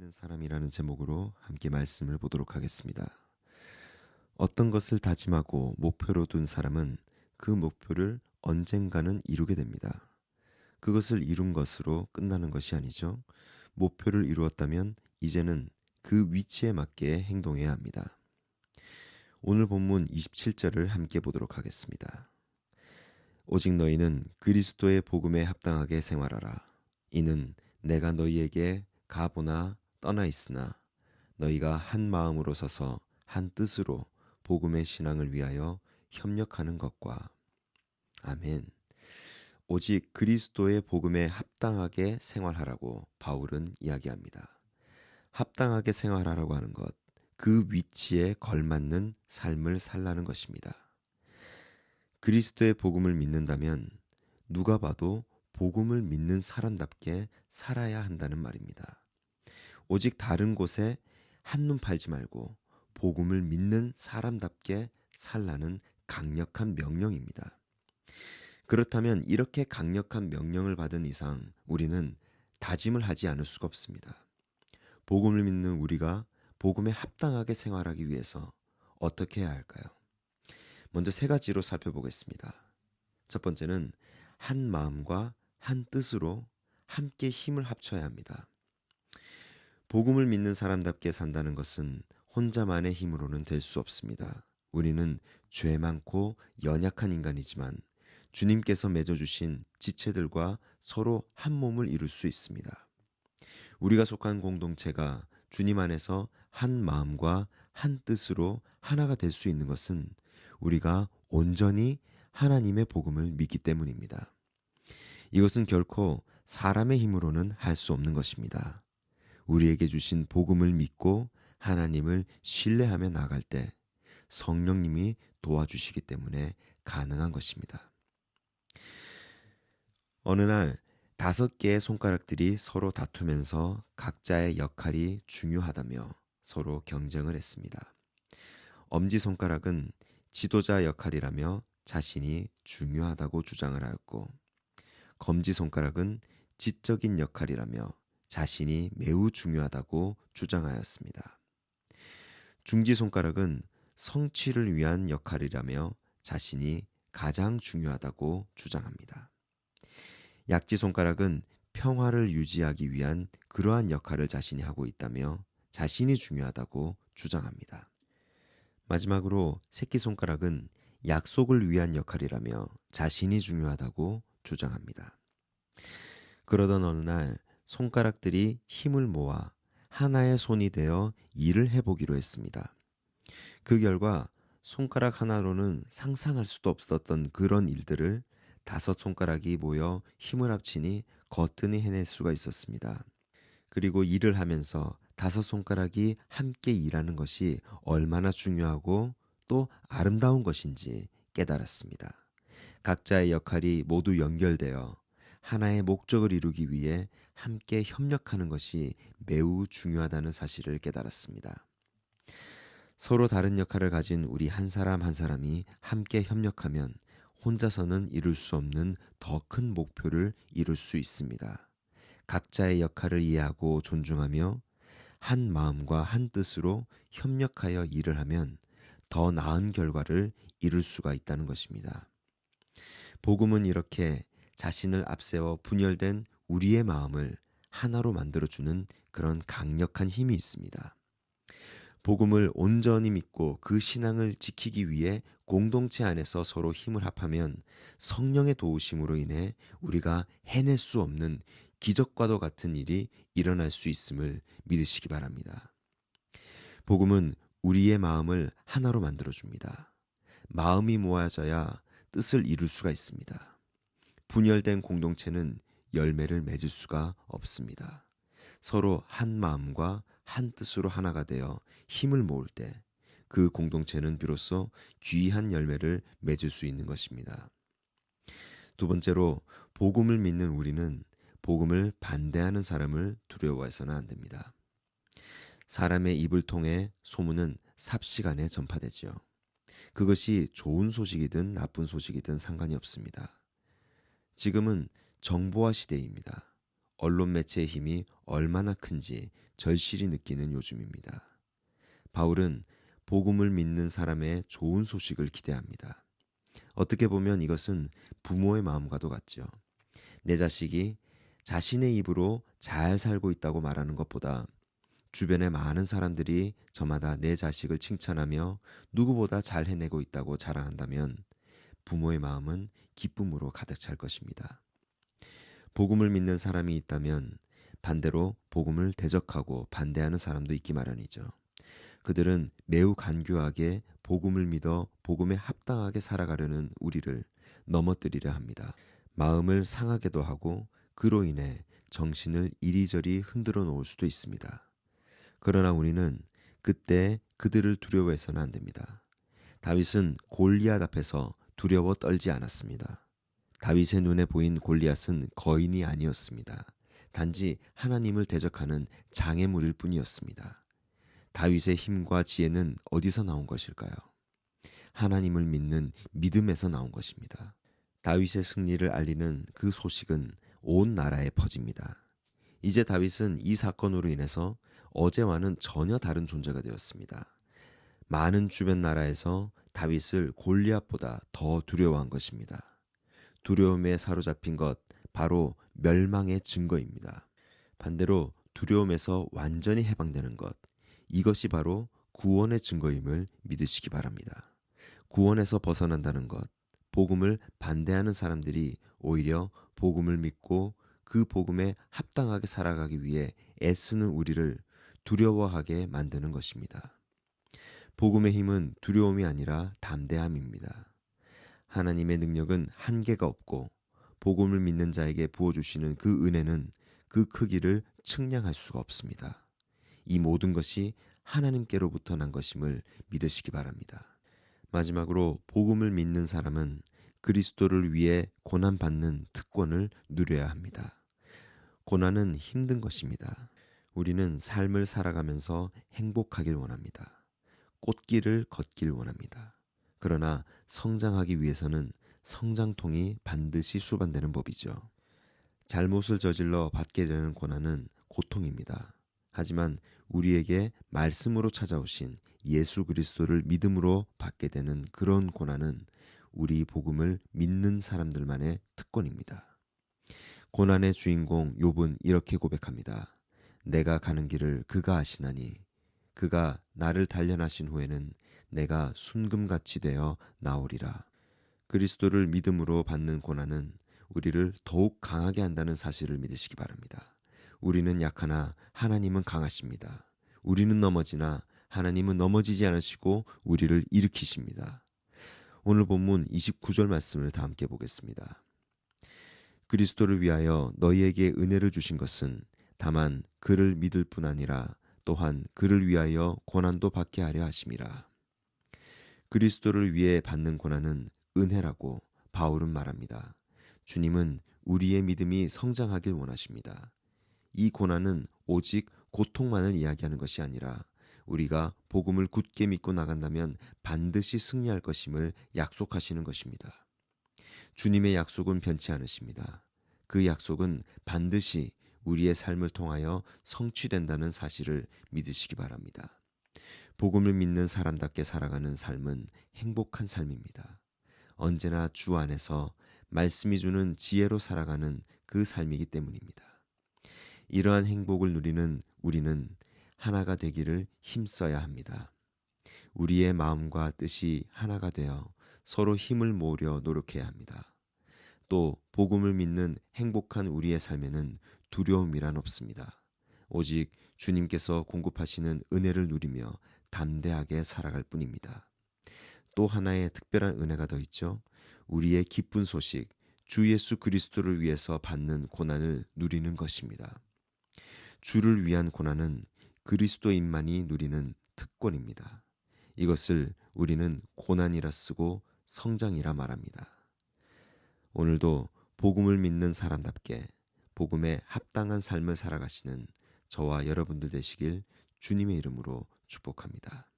있는 사람이라는 제목으로 함께 말씀을 보도록 하겠습니다. 어떤 것을 다짐하고 목표로 둔 사람은 그 목표를 언젠가는 이루게 됩니다. 그것을 이룬 것으로 끝나는 것이 아니죠. 목표를 이루었다면 이제는 그 위치에 맞게 행동해야 합니다. 오늘 본문 27절을 함께 보도록 하겠습니다. 오직 너희는 그리스도의 복음에 합당하게 생활하라. 이는 내가 너희에게 가보나 떠나 있으나 너희가 한 마음으로 서서 한 뜻으로 복음의 신앙을 위하여 협력하는 것과. 아멘. 오직 그리스도의 복음에 합당하게 생활하라고 바울은 이야기합니다. 합당하게 생활하라고 하는 것, 그 위치에 걸맞는 삶을 살라는 것입니다. 그리스도의 복음을 믿는다면 누가 봐도 복음을 믿는 사람답게 살아야 한다는 말입니다. 오직 다른 곳에 한눈 팔지 말고 복음을 믿는 사람답게 살라는 강력한 명령입니다. 그렇다면 이렇게 강력한 명령을 받은 이상 우리는 다짐을 하지 않을 수가 없습니다. 복음을 믿는 우리가 복음에 합당하게 생활하기 위해서 어떻게 해야 할까요? 먼저 세 가지로 살펴보겠습니다. 첫 번째는 한 마음과 한 뜻으로 함께 힘을 합쳐야 합니다. 복음을 믿는 사람답게 산다는 것은 혼자만의 힘으로는 될 수 없습니다. 우리는 죄 많고 연약한 인간이지만 주님께서 맺어주신 지체들과 서로 한 몸을 이룰 수 있습니다. 우리가 속한 공동체가 주님 안에서 한 마음과 한 뜻으로 하나가 될 수 있는 것은 우리가 온전히 하나님의 복음을 믿기 때문입니다. 이것은 결코 사람의 힘으로는 할 수 없는 것입니다. 우리에게 주신 복음을 믿고 하나님을 신뢰하며 나아갈 때 성령님이 도와주시기 때문에 가능한 것입니다. 어느 날 5개의 손가락들이 서로 다투면서 각자의 역할이 중요하다며 서로 경쟁을 했습니다. 엄지손가락은 지도자 역할이라며 자신이 중요하다고 주장을 하였고, 검지손가락은 지적인 역할이라며 자신이 매우 중요하다고 주장하였습니다. 중지손가락은 성취를 위한 역할이라며 자신이 가장 중요하다고 주장합니다. 약지손가락은 평화를 유지하기 위한 그러한 역할을 자신이 하고 있다며 자신이 중요하다고 주장합니다. 마지막으로 새끼손가락은 약속을 위한 역할이라며 자신이 중요하다고 주장합니다. 그러던 어느 날 손가락들이 힘을 모아 하나의 손이 되어 일을 해보기로 했습니다. 그 결과 손가락 하나로는 상상할 수도 없었던 그런 일들을 5손가락이 모여 힘을 합치니 거뜬히 해낼 수가 있었습니다. 그리고 일을 하면서 5손가락이 함께 일하는 것이 얼마나 중요하고 또 아름다운 것인지 깨달았습니다. 각자의 역할이 모두 연결되어 하나의 목적을 이루기 위해 함께 협력하는 것이 매우 중요하다는 사실을 깨달았습니다. 서로 다른 역할을 가진 우리 한 사람 한 사람이 함께 협력하면 혼자서는 이룰 수 없는 더 큰 목표를 이룰 수 있습니다. 각자의 역할을 이해하고 존중하며 한 마음과 한 뜻으로 협력하여 일을 하면 더 나은 결과를 이룰 수가 있다는 것입니다. 복음은 이렇게 자신을 앞세워 분열된 우리의 마음을 하나로 만들어주는 그런 강력한 힘이 있습니다. 복음을 온전히 믿고 그 신앙을 지키기 위해 공동체 안에서 서로 힘을 합하면 성령의 도우심으로 인해 우리가 해낼 수 없는 기적과도 같은 일이 일어날 수 있음을 믿으시기 바랍니다. 복음은 우리의 마음을 하나로 만들어줍니다. 마음이 모아져야 뜻을 이룰 수가 있습니다. 분열된 공동체는 열매를 맺을 수가 없습니다. 서로 한 마음과 한 뜻으로 하나가 되어 힘을 모을 때 그 공동체는 비로소 귀한 열매를 맺을 수 있는 것입니다. 두 번째로, 복음을 믿는 우리는 복음을 반대하는 사람을 두려워해서는 안 됩니다. 사람의 입을 통해 소문은 삽시간에 전파되지요. 그것이 좋은 소식이든 나쁜 소식이든 상관이 없습니다. 지금은 정보화 시대입니다. 언론 매체의 힘이 얼마나 큰지 절실히 느끼는 요즘입니다. 바울은 복음을 믿는 사람의 좋은 소식을 기대합니다. 어떻게 보면 이것은 부모의 마음과도 같죠. 내 자식이 자신의 입으로 잘 살고 있다고 말하는 것보다 주변의 많은 사람들이 저마다 내 자식을 칭찬하며 누구보다 잘 해내고 있다고 자랑한다면 부모의 마음은 기쁨으로 가득 찰 것입니다. 복음을 믿는 사람이 있다면 반대로 복음을 대적하고 반대하는 사람도 있기 마련이죠. 그들은 매우 간교하게 복음을 믿어 복음에 합당하게 살아가려는 우리를 넘어뜨리려 합니다. 마음을 상하게도 하고 그로 인해 정신을 이리저리 흔들어 놓을 수도 있습니다. 그러나 우리는 그때 그들을 두려워해서는 안 됩니다. 다윗은 골리앗 앞에서 두려워 떨지 않았습니다. 다윗의 눈에 보인 골리앗은 거인이 아니었습니다. 단지 하나님을 대적하는 장애물일 뿐이었습니다. 다윗의 힘과 지혜는 어디서 나온 것일까요? 하나님을 믿는 믿음에서 나온 것입니다. 다윗의 승리를 알리는 그 소식은 온 나라에 퍼집니다. 이제 다윗은 이 사건으로 인해서 어제와는 전혀 다른 존재가 되었습니다. 많은 주변 나라에서 다윗을 골리앗보다 더 두려워한 것입니다. 두려움에 사로잡힌 것, 바로 멸망의 증거입니다. 반대로 두려움에서 완전히 해방되는 것, 이것이 바로 구원의 증거임을 믿으시기 바랍니다. 구원에서 벗어난다는 것, 복음을 반대하는 사람들이 오히려 복음을 믿고 그 복음에 합당하게 살아가기 위해 애쓰는 우리를 두려워하게 만드는 것입니다. 복음의 힘은 두려움이 아니라 담대함입니다. 하나님의 능력은 한계가 없고 복음을 믿는 자에게 부어주시는 그 은혜는 그 크기를 측량할 수가 없습니다. 이 모든 것이 하나님께로부터 난 것임을 믿으시기 바랍니다. 마지막으로 복음을 믿는 사람은 그리스도를 위해 고난받는 특권을 누려야 합니다. 고난은 힘든 것입니다. 우리는 삶을 살아가면서 행복하길 원합니다. 꽃길을 걷길 원합니다. 그러나 성장하기 위해서는 성장통이 반드시 수반되는 법이죠. 잘못을 저질러 받게 되는 고난은 고통입니다. 하지만 우리에게 말씀으로 찾아오신 예수 그리스도를 믿음으로 받게 되는 그런 고난은 우리 복음을 믿는 사람들만의 특권입니다. 고난의 주인공 욥은 이렇게 고백합니다. 내가 가는 길을 그가 아시나니 그가 나를 단련하신 후에는 내가 순금같이 되어 나오리라. 그리스도를 믿음으로 받는 고난은 우리를 더욱 강하게 한다는 사실을 믿으시기 바랍니다. 우리는 약하나 하나님은 강하십니다. 우리는 넘어지나 하나님은 넘어지지 않으시고 우리를 일으키십니다. 오늘 본문 29절 말씀을 다 함께 보겠습니다. 그리스도를 위하여 너희에게 은혜를 주신 것은 다만 그를 믿을 뿐 아니라 또한 그를 위하여 고난도 받게 하려 하심이라. 그리스도를 위해 받는 고난은 은혜라고 바울은 말합니다. 주님은 우리의 믿음이 성장하길 원하십니다. 이 고난은 오직 고통만을 이야기하는 것이 아니라 우리가 복음을 굳게 믿고 나간다면 반드시 승리할 것임을 약속하시는 것입니다. 주님의 약속은 변치 않으십니다. 그 약속은 반드시 우리의 삶을 통하여 성취된다는 사실을 믿으시기 바랍니다. 복음을 믿는 사람답게 살아가는 삶은 행복한 삶입니다. 언제나 주 안에서 말씀이 주는 지혜로 살아가는 그 삶이기 때문입니다. 이러한 행복을 누리는 우리는 하나가 되기를 힘써야 합니다. 우리의 마음과 뜻이 하나가 되어 서로 힘을 모으려 노력해야 합니다. 또 복음을 믿는 행복한 우리의 삶에는 두려움이란 없습니다. 오직 주님께서 공급하시는 은혜를 누리며 담대하게 살아갈 뿐입니다. 또 하나의 특별한 은혜가 더 있죠. 우리의 기쁜 소식, 주 예수 그리스도를 위해서 받는 고난을 누리는 것입니다. 주를 위한 고난은 그리스도인만이 누리는 특권입니다. 이것을 우리는 고난이라 쓰고 성장이라 말합니다. 오늘도 복음을 믿는 사람답게 복음에 합당한 삶을 살아가시는 저와 여러분들 되시길 주님의 이름으로 축복합니다.